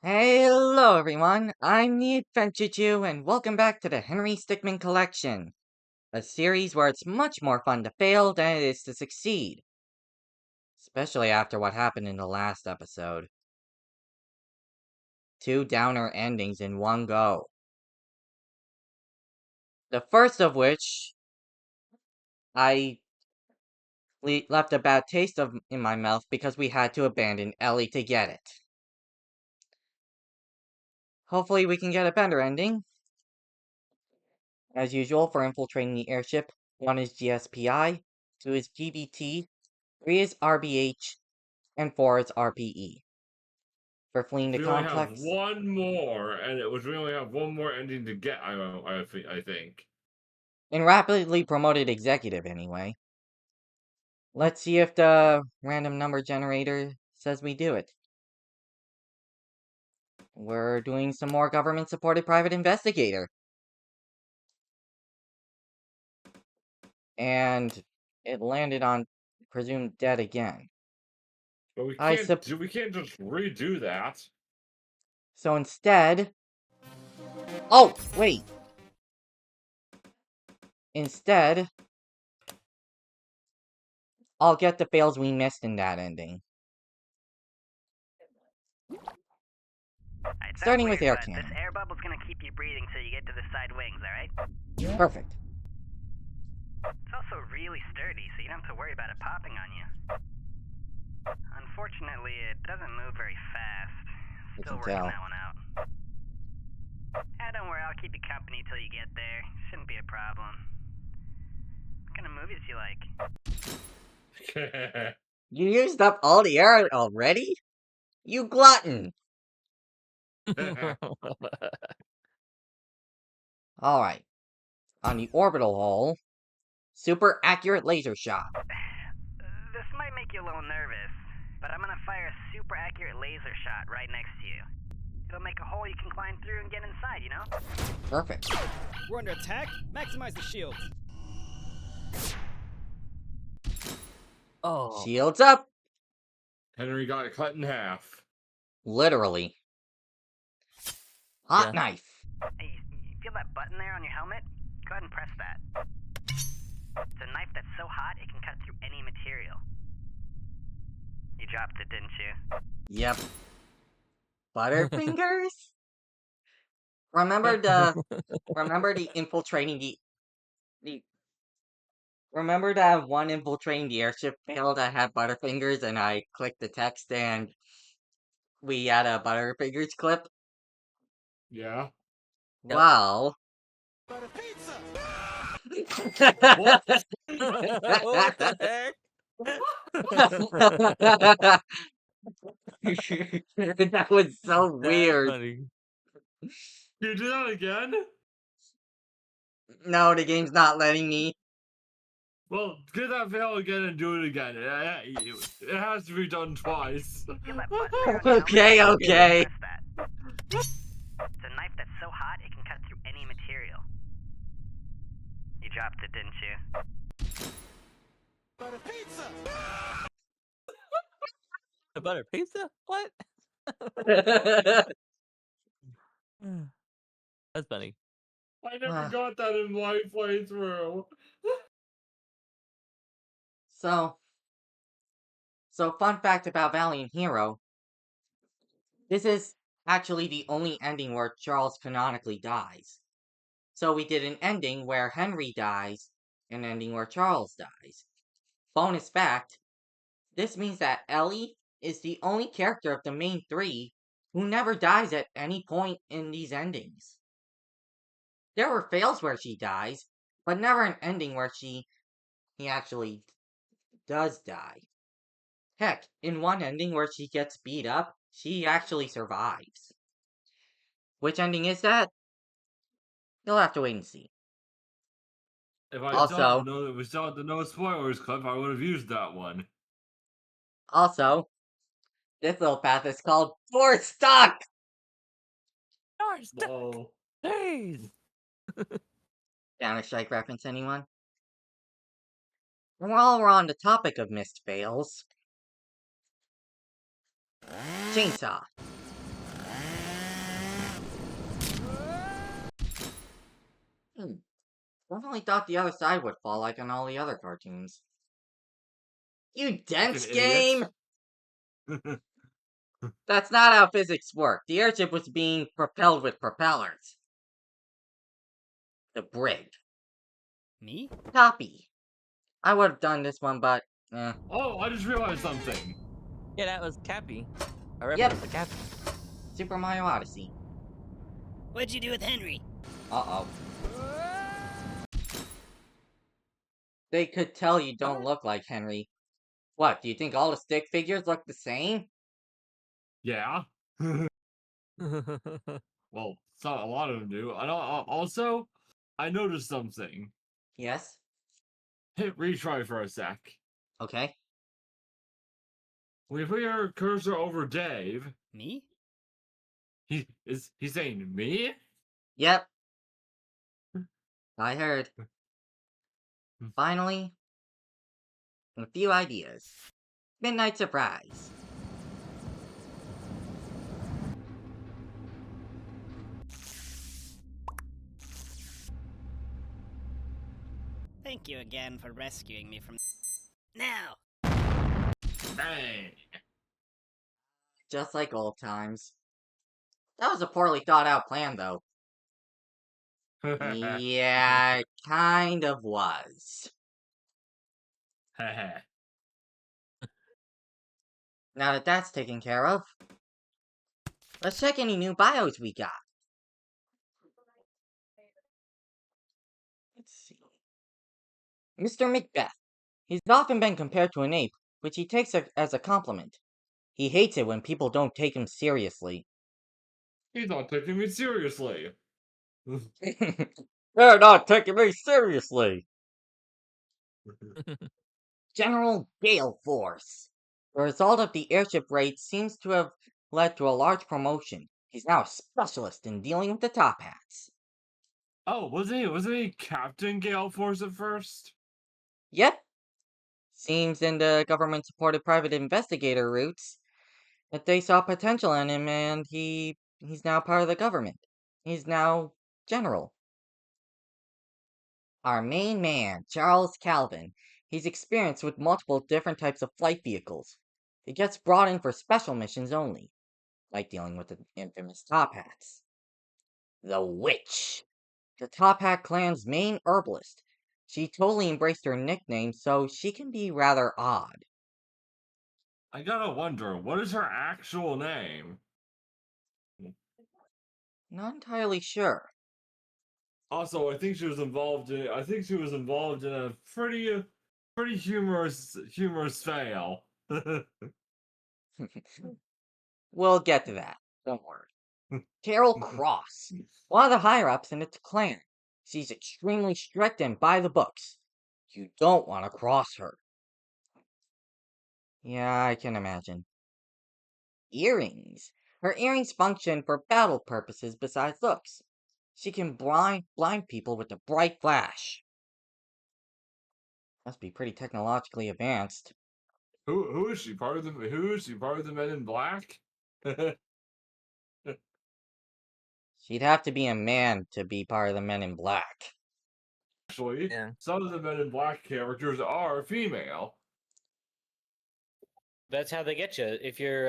Hello everyone, I'm the Adventure Jew, and welcome back to the Henry Stickmin Collection, a series where it's much more fun to fail than it is to succeed. Especially after what happened in the last episode. 2 downer endings in one go. The first of which, I left a bad taste in my mouth because we had to abandon Ellie to get it. Hopefully we can get a better ending. As usual, for infiltrating the airship, 1 is GSPI, 2 is GBT, 3 is RBH, and 4 is RPE. For fleeing the We only complex... have one more, and we only have one more ending to get, I think. In rapidly promoted executive, anyway. Let's see if the random number generator says we do it. We're doing some more government-supported private investigator. And it landed on presumed dead again. But we can't just redo that. So instead... Oh, wait! Instead, I'll get the fails we missed in that ending. Starting with air cannon. This air bubble's gonna keep you breathing till you get to the side wings, alright? Perfect. It's also really sturdy, so you don't have to worry about it popping on you. Unfortunately, it doesn't move very fast. Still working that one out. Don't worry, I'll keep you company till you get there. Shouldn't be a problem. What kind of movies do you like? You used up all the air already? You glutton! Alright. On the orbital hull, super accurate laser shot. This might make you a little nervous, but I'm gonna fire a super accurate laser shot right next to you. It'll make a hole you can climb through and get inside, you know? Perfect. We're under attack. Maximize the shields. Oh. Shields up! Henry got cut in half. Literally. Hot knife. Hey, you feel that button there on your helmet? Go ahead and press that. It's a knife that's so hot it can cut through any material. You dropped it, didn't you? Yep. Butterfingers? Remember the infiltrating remember that one infiltrating the airship fail that had Butterfingers and I clicked the text and we had a Butterfingers clip? Yeah. Well... What? What the heck? That was so weird. Funny. You do that again? No, the game's not letting me. Well, get that fail again and do it again. It has to be done twice. Okay. It's a knife that's so hot it can cut through any material. You dropped it, didn't you? Butter pizza. A butter pizza? What? That's funny. I never got that in my playthrough. So fun fact about Valiant Hero. This is actually the only ending where Charles canonically dies. So we did an ending where Henry dies, an ending where Charles dies. Bonus fact, this means that Ellie is the only character of the main 3 who never dies at any point in these endings. There were fails where she dies, but never an ending where he actually does die. Heck, in one ending where she gets beat up, she actually survives. Which ending is that? You'll have to wait and see. If I still had the no spoilers clip, I would have used that one. Also, this little path is called Door Stuck! Door Stuck! Oh. Jeez! Counter-Strike reference, anyone? While we're on the topic of missed fails... Chainsaw. Definitely thought the other side would fall like on all the other cartoons. You dense Fucking idiot. game! That's not how physics work. The airship was being propelled with propellers. The brig. Me? Copy. I would have done this one, but Oh, I just realized something. Yeah, that was Cappy. A Yep. reference to Cappy. Super Mario Odyssey. What'd you do with Henry? Uh-oh. They could tell you don't look like Henry. What, do you think all the stick figures look the same? Yeah. Well, a lot of them do. And also, I noticed something. Yes. Hit retry for a sec. Okay. When you put your cursor over Dave, Me? he's saying me? Yep. I heard. Finally, a few ideas. Midnight Surprise. Thank you again for rescuing me from. Now! Bang. Just like old times. That was a poorly thought out plan, though. Yeah, it kind of was. Now that that's taken care of, let's check any new bios we got. Let's see. Mr. Macbeth. He's often been compared to an ape, which he takes as a compliment. He hates it when people don't take him seriously. He's not taking me seriously. They're not taking me seriously. General Gale Force. The result of the airship raid seems to have led to a large promotion. He's now a specialist in dealing with the top hats. Oh, wasn't he Captain Gale Force at first? Yep. Seems in the government-supported private investigator routes that they saw potential in him and he's now part of the government. He's now general. Our main man, Charles Calvin. He's experienced with multiple different types of flight vehicles. He gets brought in for special missions only, like dealing with the infamous Top Hats. The Witch. The Top Hat clan's main herbalist. She totally embraced her nickname, so she can be rather odd. I gotta wonder, what is her actual name? Not entirely sure. Also, I think she was involved in. I think she was involved in a pretty humorous fail. We'll get to that. Don't worry. Carol Cross. One of the higher-ups in its clan. She's extremely strict and by the books. You don't want to cross her. Yeah, I can imagine. Earrings. Her earrings function for battle purposes besides looks. She can blind people with a bright flash. Must be pretty technologically advanced. Who is she? Who is she? Part of the Men in Black? She'd have to be a man to be part of the Men in Black. Actually, Yeah. some of the Men in Black characters are female. That's how they get you. If you're,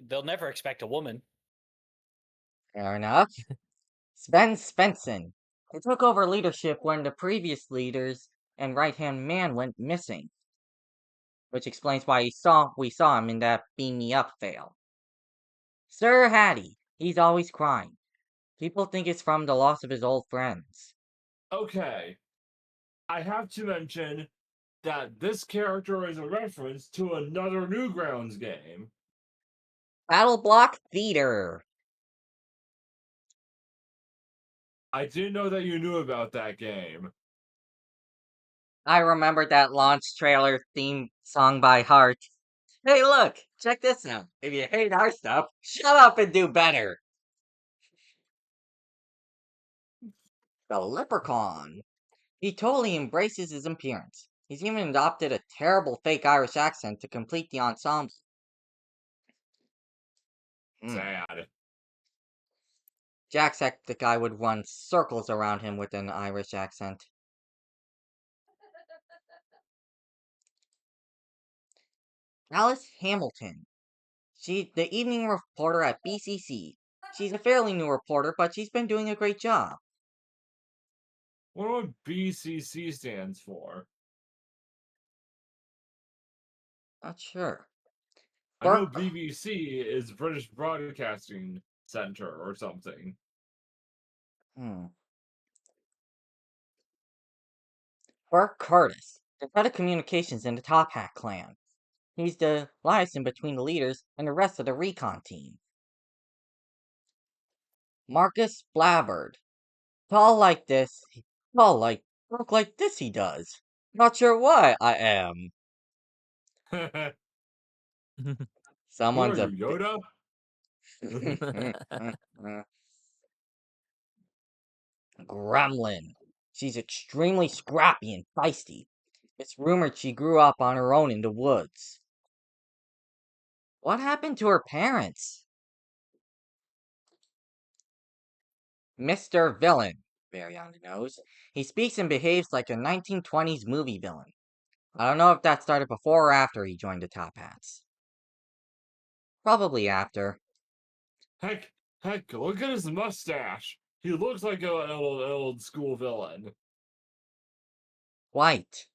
they'll never expect a woman. Fair enough. Sven Svensson. He took over leadership when the previous leaders and right-hand man went missing. Which explains why we saw him in that Beam Me Up fail. Sir Hattie. He's always crying. People think it's from the loss of his old friends. Okay, I have to mention that this character is a reference to another Newgrounds game. Battle Block Theater. I didn't know that you knew about that game. I remembered that launch trailer theme song by heart. Hey look, check this out. If you hate our stuff, shut up and do better. The Leprechaun. He totally embraces his appearance. He's even adopted a terrible fake Irish accent to complete the ensemble. Sad. Jacksepticeye would run circles around him with an Irish accent. Alice Hamilton. She's the evening reporter at BCC. She's a fairly new reporter, but she's been doing a great job. What would BCC stands for? Not sure. I know Burke, BBC is British Broadcasting Center or something. Burke Curtis, the head of communications in the Top Hat clan. He's the liaison between the leaders and the rest of the recon team. Marcus Blabbard. Tall like this. Look like this he does. Not sure why I am. Who Someone's are a you, Yoda? gremlin. She's extremely scrappy and feisty. It's rumored she grew up on her own in the woods. What happened to her parents? Mr. Villain. Very on the nose. He speaks and behaves like a 1920s movie villain. I don't know if that started before or after he joined the Top Hats. Probably after. Heck, look at his mustache. He looks like an old school villain. Quite.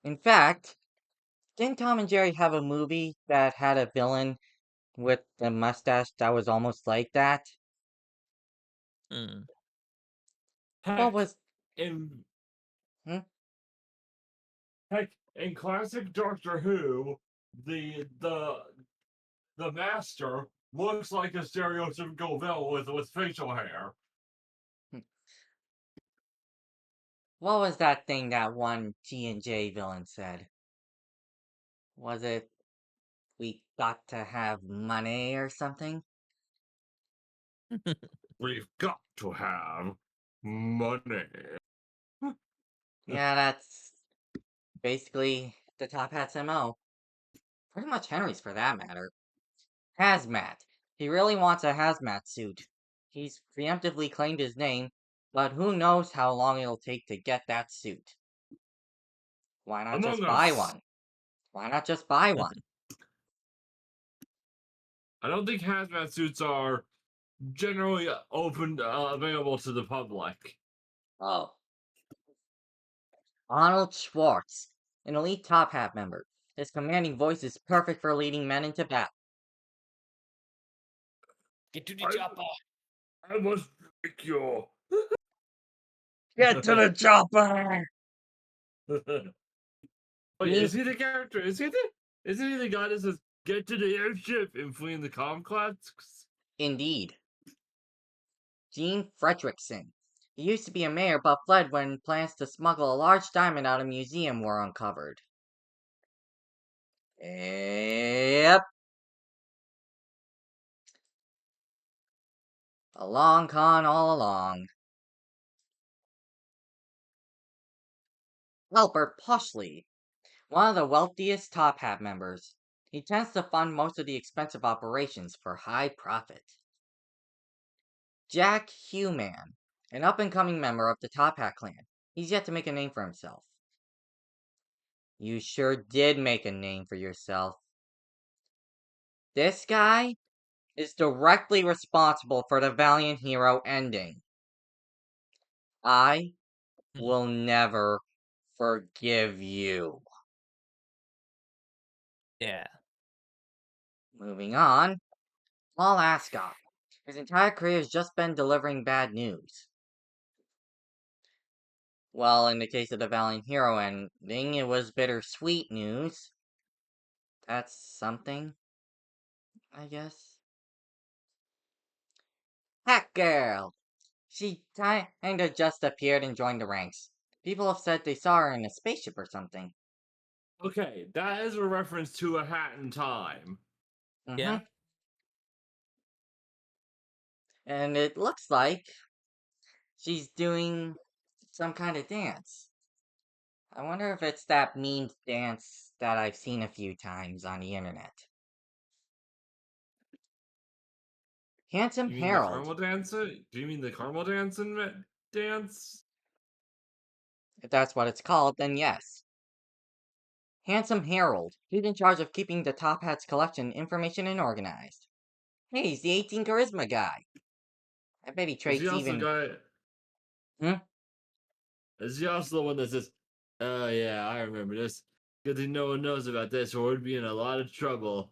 In fact, didn't Tom and Jerry have a movie that had a villain with a mustache that was almost like that? Hmm. What Heck, was... in Hmm? heck, in classic Doctor Who, the master looks like a stereotypical villain with facial hair. What was that thing that one T&J villain said? Was it, we got to have money or something? We've got to have money. Yeah, that's basically the Top Hat's MO. Pretty much Henry's for that matter. Hazmat. He really wants a hazmat suit. He's preemptively claimed his name, but who knows how long it'll take to get that suit. Why not Among just buy Us. one? Why not just buy one? I don't think hazmat suits are generally available to the public. Oh. Arnold Schwartz, an elite Top Hat member. His commanding voice is perfect for leading men into battle. Get to the chopper. I must break you. Get to the chopper! Wait, is he the character? Isn't he the guy that says "Get to the airship" and flee in the Comclads? Indeed. Gene Fredrickson. He used to be a mayor but fled when plans to smuggle a large diamond out of a museum were uncovered. Yep. A long con all along. Albert Poshley, one of the wealthiest Top Hat members. He tends to fund most of the expensive operations for high profit. Jack Hewman, an up-and-coming member of the Top Hat clan. He's yet to make a name for himself. You sure did make a name for yourself. This guy is directly responsible for the Valiant hero ending. I will never forgive you. Yeah. Moving on, Paul Ascot. His entire career has just been delivering bad news. Well, in the case of the Valiant hero ending, it was bittersweet news. That's something, I guess. Hat Girl! She kinda just appeared and joined the ranks. People have said they saw her in a spaceship or something. Okay, that is a reference to A Hat in Time. Yeah. And it looks like she's doing some kind of dance. I wonder if it's that meme dance that I've seen a few times on the internet. Handsome You mean the Harold. caramel dancer? Do you mean the caramel dancing dance? If that's what it's called, then yes. Handsome Harold. He's in charge of keeping the Top Hat's collection information and organized. Hey, he's the 18 charisma guy. I bet he Is he traits also even. the guy? Hmm? Is he also the one that says, "Oh yeah, I remember this. Good thing no one knows about this, or we'd be in a lot of trouble."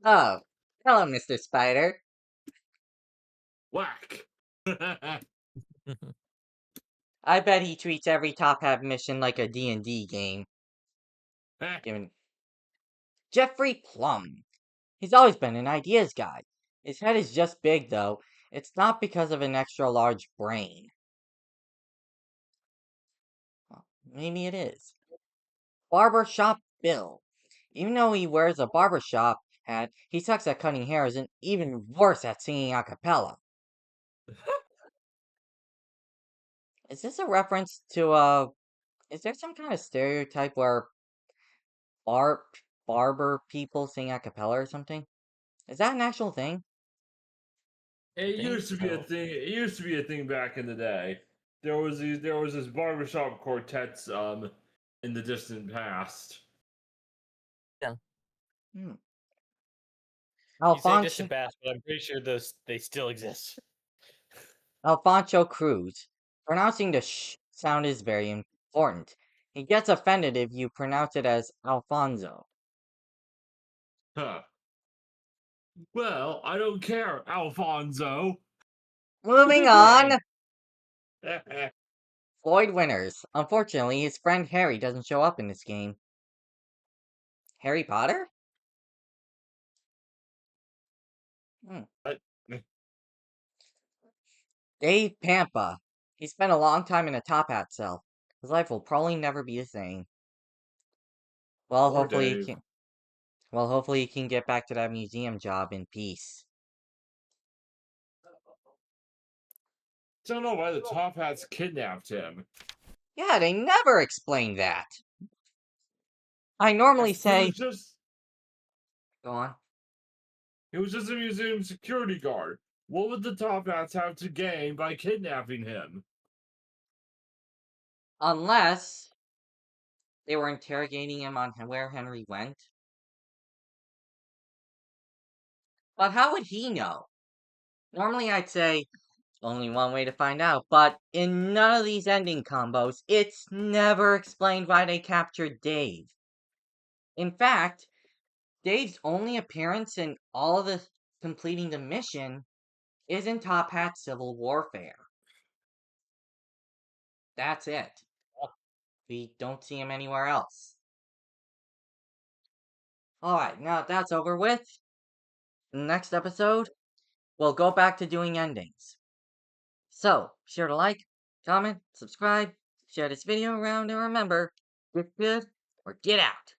Oh, hello, Mr. Spider. Whack! I bet he treats every Top Hat mission like a D&D game. Given Jeffrey Plum. He's always been an ideas guy. His head is just big, though. It's not because of an extra large brain. Well, maybe it is. Barbershop Bill. Even though he wears a barbershop hat, he sucks at cutting hair and even worse at singing a cappella. Is this a reference to, is there some kind of stereotype where bar barber people sing a cappella or something? Is that an actual thing? It Think used to be a so. thing. It used to be a thing back in the day. There was this barbershop quartets in the distant past. Hmm. You say Alfonso, distant past, but I'm pretty sure those they still exist. Alfonso Cruz. Pronouncing the sh sound is very important. He gets offended if you pronounce it as Alfonso. Huh. Well, I don't care, Alfonso. Moving on! Dang. Floyd Winters. Unfortunately, his friend Harry doesn't show up in this game. Harry Potter? Hmm. Dave Pampa. He spent a long time in a Top Hat cell. His life will probably never be the same. Well, Poor hopefully he Dave. can. Well, hopefully he can get back to that museum job in peace. Don't know why the Top Hats kidnapped him. Yeah, they never explain that. I normally He was say, just go on. he was just a museum security guard. What would the Top Hats have to gain by kidnapping him? Unless they were interrogating him on where Henry went. But how would he know? Normally I'd say, only one way to find out, but in none of these ending combos, it's never explained why they captured Dave. In fact, Dave's only appearance in all of the completing the mission is in Top Hat Civil Warfare. That's it. We don't see him anywhere else. Alright, now that that's over with, next episode, we'll go back to doing endings. So, be sure to like, comment, subscribe, share this video around, and remember, get good or get out.